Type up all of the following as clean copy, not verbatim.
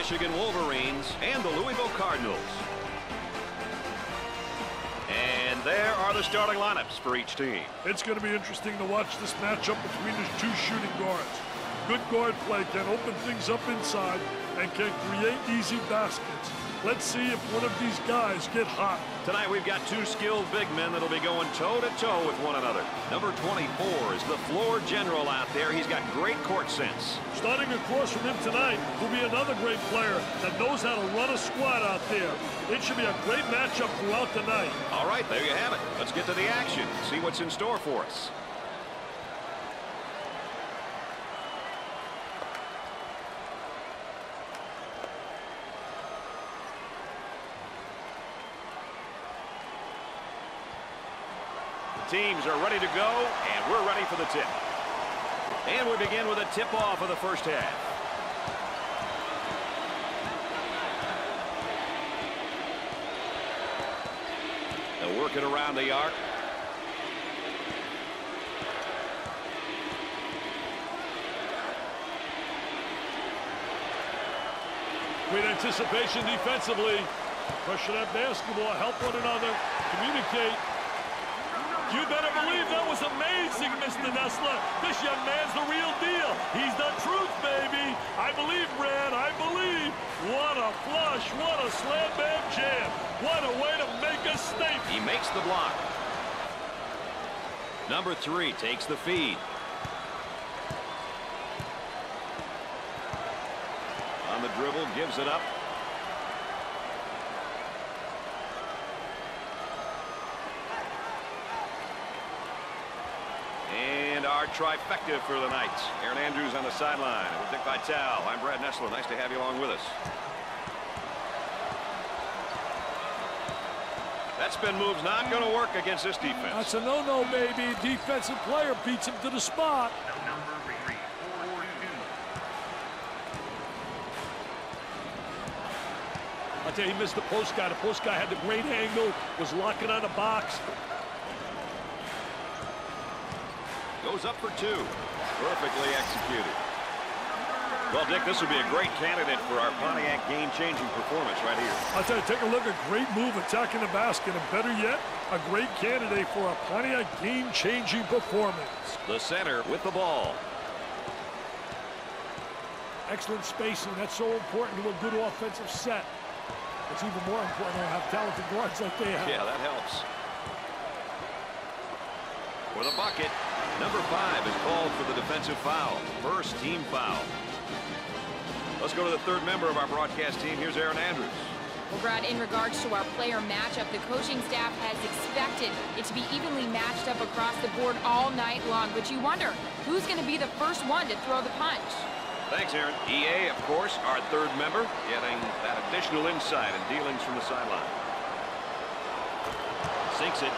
Michigan Wolverines and the Louisville Cardinals. And there are the starting lineups for each team. It's going to be interesting to watch this matchup between these two shooting guards. Good guard play can open things up inside and can create easy baskets. Let's see if one of these guys get hot. Tonight we've got two skilled big men that'll be going toe-to-toe with one another. Number 24 is the floor general out there. He's got great court sense. Starting across from him tonight will be another great player that knows how to run a squad out there. It should be a great matchup throughout the night. All right, there you have it. Let's get to the action, see what's in store for us. Teams are ready to go, and we're ready for the tip. And we begin with a tip-off of the first half. They'll work it around the arc. Great anticipation defensively. Pressure that basketball, help one another, communicate. You better believe that was amazing, Mr. Nessler. This young man's the real deal. He's the truth, baby. I believe, Brad. I believe. What a flush. What a slam bam jam. What a way to make a statement. He makes the block. Number 3 takes the feed. On the dribble, gives it up. And our trifecta for the night. Aaron Andrews on the sideline with Dick Vitale. I'm Brad Nessler. Nice to have you along with us. That spin move's not going to work against this defense. That's a no-no, baby. Defensive player beats him to the spot. I'll tell you, he missed the post guy. The post guy had the great angle, was locking on the box. Goes up for 2. Perfectly executed. Well, Dick, this would be a great candidate for our Pontiac game-changing performance right here. I'll tell you, take a look at great move attacking the basket, and better yet, a great candidate for a Pontiac game-changing performance. The center with the ball. Excellent spacing. That's so important to a good offensive set. It's even more important to have talented guards like they have. Yeah, that helps. For the bucket, number 5 is called for the defensive foul. First team foul. Let's go to the third member of our broadcast team. Here's Aaron Andrews. Well, Brad, in regards to our player matchup, the coaching staff has expected it to be evenly matched up across the board all night long. But you wonder, who's going to be the first one to throw the punch? Thanks, Aaron. EA, of course, our third member, getting that additional insight and dealings from the sideline. Sinks it.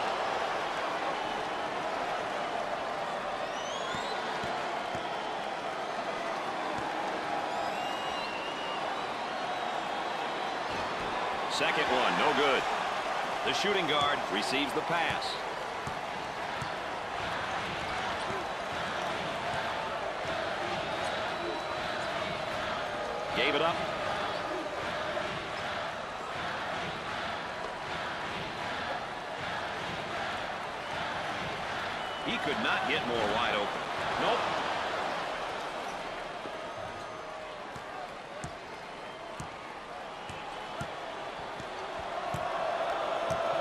Second one, no good. The shooting guard receives the pass. Gave it up. He could not get more wide open. Nope.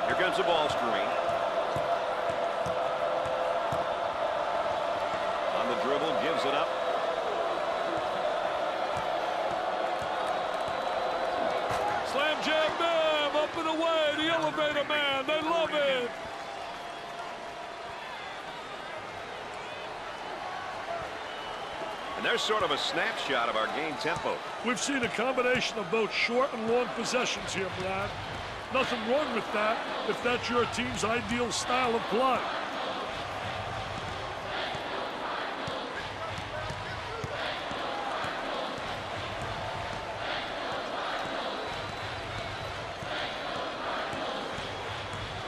Here comes the ball screen. On the dribble, gives it up. Slam jam bam, up and away, the elevator man, they love it. And there's sort of a snapshot of our game tempo. We've seen a combination of both short and long possessions here, Brad. Nothing wrong with that if that's your team's ideal style of play.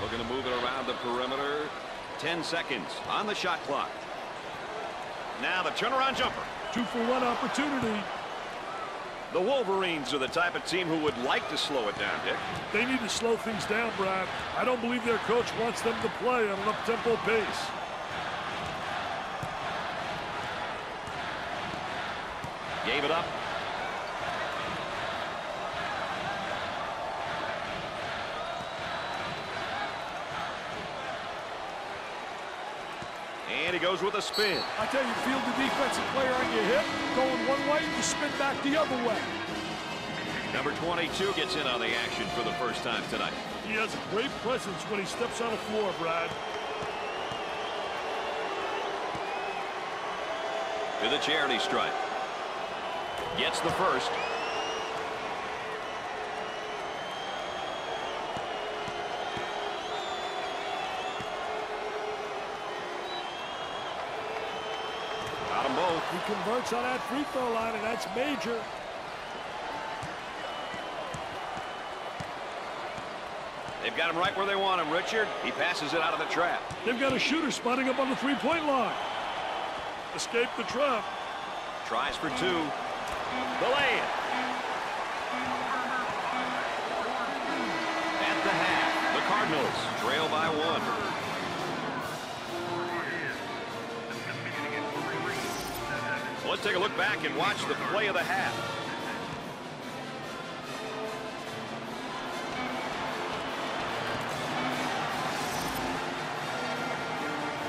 Looking to move it around the perimeter. 10 seconds on the shot clock. Now the turnaround jumper. 2-for-1 opportunity. The Wolverines are the type of team who would like to slow it down, Dick. They need to slow things down, Brad. I don't believe their coach wants them to play at an up-tempo pace. Gave it up. And he goes with a spin. I tell you, field the defensive player on your hip, going one way, you spin back the other way. Number 22 gets in on the action for the first time tonight. He has a great presence when he steps on the floor, Brad. To the charity stripe. Gets the first. Got them both. He converts on that free throw line, and that's major. They've got him right where they want him, Richard. He passes it out of the trap. They've got a shooter spotting up on the three-point line. Escape the trap. Tries for two. The lay-in. At the half, the Cardinals trail by one. So let's take a look back and watch the play of the half.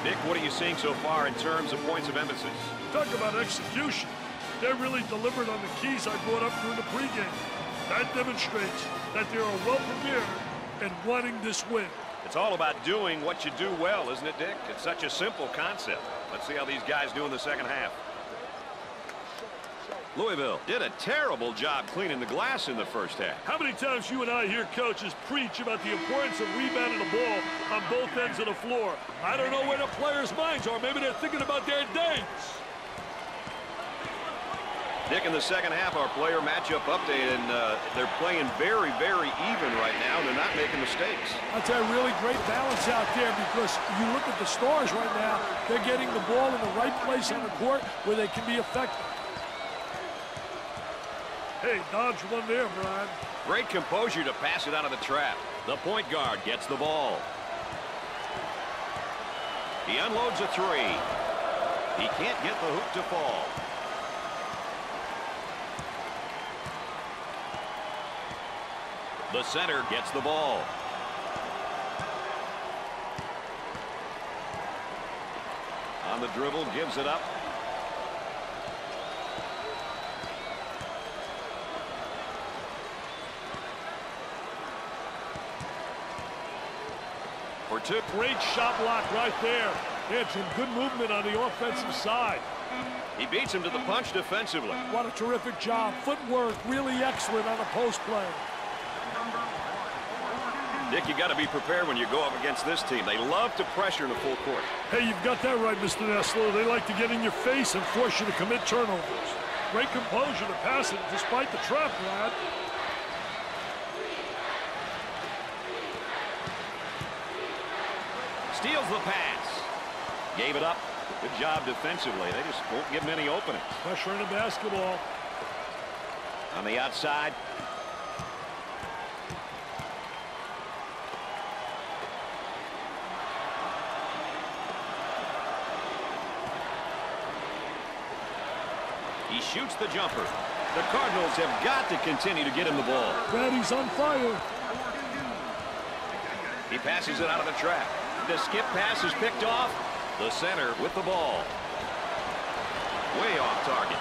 Nick, what are you seeing so far in terms of points of emphasis? Talk about execution. They really delivered on the keys I brought up during the pregame. That demonstrates that they are well prepared and wanting this win. It's all about doing what you do well, isn't it, Dick? It's such a simple concept. Let's see how these guys do in the second half. Louisville did a terrible job cleaning the glass in the first half. How many times you and I hear coaches preach about the importance of rebounding the ball on both ends of the floor? I don't know where the players' minds are. Maybe they're thinking about their dates. Dick, in the second half, our player matchup update, and they're playing very, very even right now. They're not making mistakes. I'll tell you, really great balance out there, because you look at the stars right now, they're getting the ball in the right place on the court where they can be effective. Hey, dodge one there, Brian. Great composure to pass it out of the trap. The point guard gets the ball. He unloads a three. He can't get the hoop to fall. The center gets the ball. On the dribble, gives it up. For two. Great shot block right there. They had some good movement on the offensive side. He beats him to the punch defensively. What a terrific job. Footwork really excellent on the post play. Dick, you got to be prepared when you go up against this team. They love to pressure in the full court. Hey, you've got that right, Mr. Nessler. They like to get in your face and force you to commit turnovers. Great composure to pass it despite the trap, Brad. Steals the pass. Gave it up. Good job defensively. They just won't give him any openings. Pressure in the basketball. On the outside. He shoots the jumper. The Cardinals have got to continue to get him the ball. Brad, he's on fire. He passes it out of the trap. The skip pass is picked off. The center with the ball. Way off target.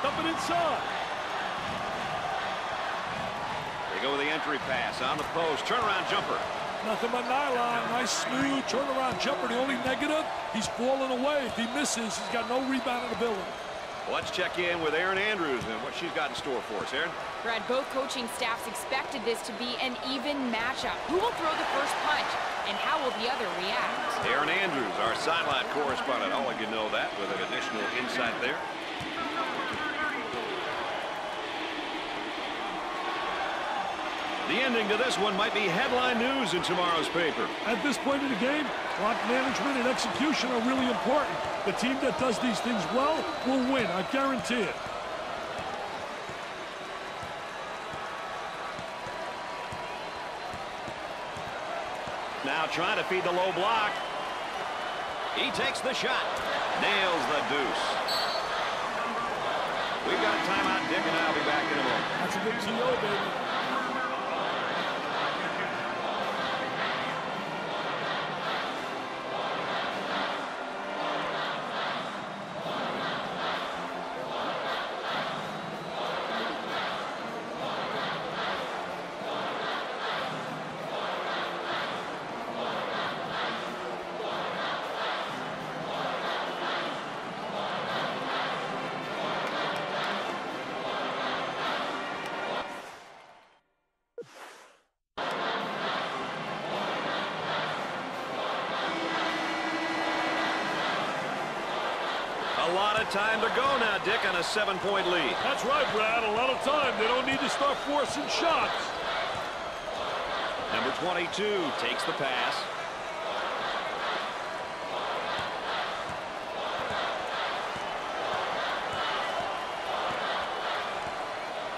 Dump it inside. They go with the entry pass on the post. Turnaround jumper. Nothing but nylon. Nice smooth turnaround jumper. The only negative, he's falling away. If he misses, he's got no rebounding ability. Well, let's check in with Erin Andrews and what she's got in store for us. Erin? Brad, both coaching staffs expected this to be an even matchup. Who will throw the first punch, and how will the other react? Erin Andrews, our sideline correspondent. I'll let you know that with an additional insight there. The ending to this one might be headline news in tomorrow's paper. At this point in the game, clock management and execution are really important. The team that does these things well will win, I guarantee it. Now trying to feed the low block. He takes the shot. Nails the deuce. We've got a timeout, Dick, and I'll be back in a moment. That's a good TO, baby. A lot of time to go now, Dick, on a 7-point lead. That's right, Brad. A lot of time. They don't need to start forcing shots. Number 22 takes the pass.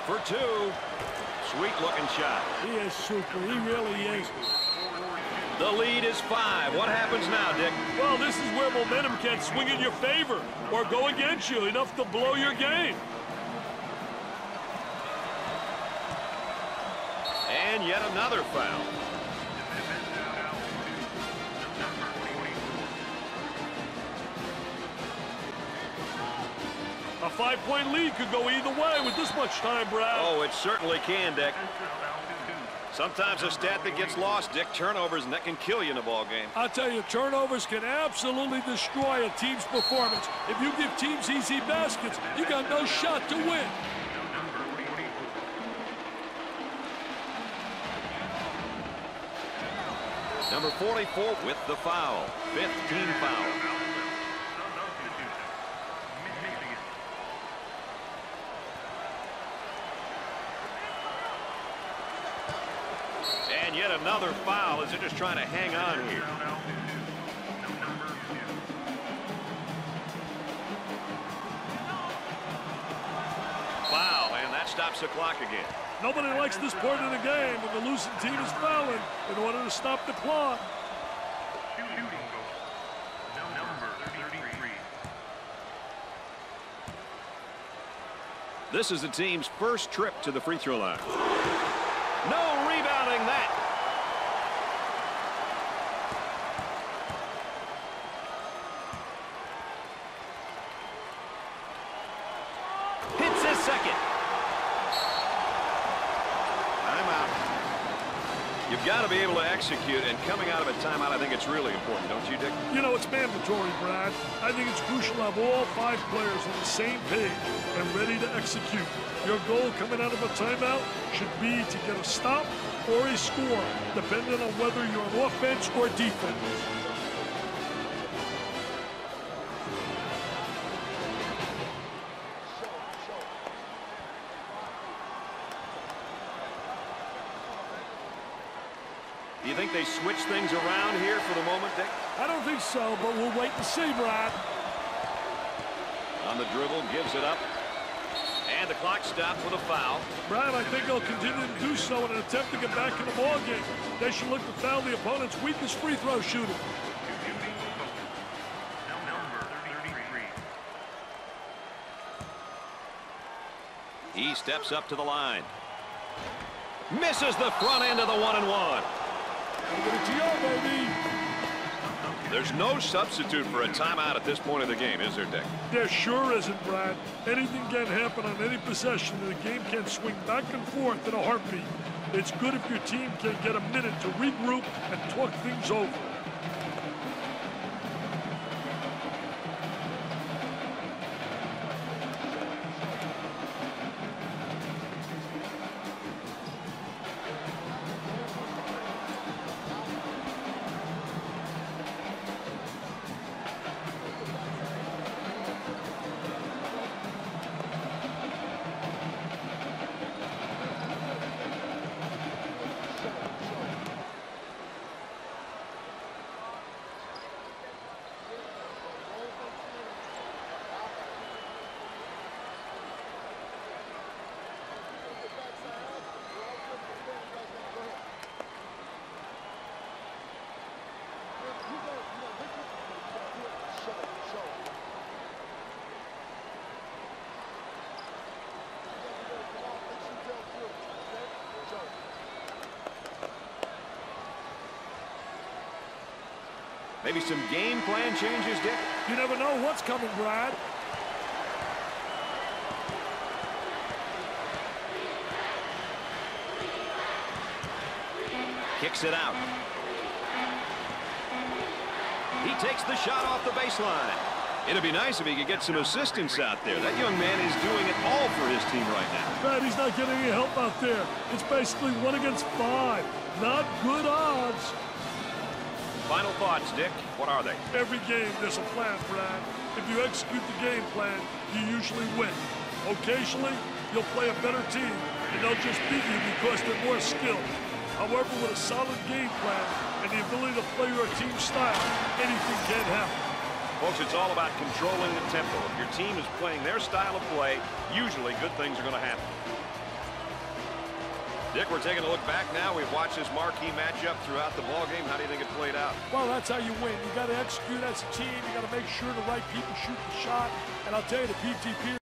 For two. Sweet-looking shot. He is super. He really is. The lead is 5. What happens now, Dick? Well, this is where momentum can swing in your favor or go against you, enough to blow your game. And yet another foul. A 5-point lead could go either way with this much time, Brad. Oh, it certainly can, Dick. Sometimes a stat that gets lost, Dick, turnovers, and that can kill you in a ball game. I'll tell you, turnovers can absolutely destroy a team's performance. If you give teams easy baskets, you got no shot to win. Number 44 with the foul. 5th team foul. And yet another foul as they're just trying to hang on here. Foul, and that stops the clock again. Nobody likes this point of the game when the losing team is fouling in order to stop the clock. This is the team's first trip to the free throw line. No rebounding that. Hits his second. Timeout. You've got to be able to execute, and coming out of a timeout, I think it's really important, don't you, Dick? You know, it's mandatory, Brad. I think it's crucial to have all 5 players on the same page and ready to execute. Your goal coming out of a timeout should be to get a stop or a score, depending on whether you're on offense or defense. Do you think they switch things around here for the moment, Dick? I don't think so, but we'll wait and see, Brad. On the dribble, gives it up. And the clock stopped with a foul. Brad, I think they'll continue to do so in an attempt to get back in the ball game. They should look to foul the opponent's weakest free throw shooter. He steps up to the line. Misses the front end of the 1-and-1. There's no substitute for a timeout at this point of the game, is there, Dick? There sure isn't, Brad. Anything can happen on any possession, and the game can swing back and forth in a heartbeat. It's good if your team can get a minute to regroup and talk things over. Maybe some game plan changes, Dick? You never know what's coming, Brad. Kicks it out. He takes the shot off the baseline. It'd be nice if he could get some assistance out there. That young man is doing it all for his team right now. Brad, he's not getting any help out there. It's basically 1 against 5. Not good odds. Final thoughts, Dick. What are they? Every game there's a plan, Brad. If you execute the game plan, you usually win. Occasionally, you'll play a better team, and they'll just beat you because they're more skilled. However, with a solid game plan and the ability to play your team style, anything can happen. Folks, it's all about controlling the tempo. If your team is playing their style of play, usually good things are going to happen. Dick, we're taking a look back now. We've watched this marquee matchup throughout the ballgame. How do you think it played out? Well, that's how you win. You got to execute as a team. You got to make sure the right people shoot the shot. And I'll tell you, the PTP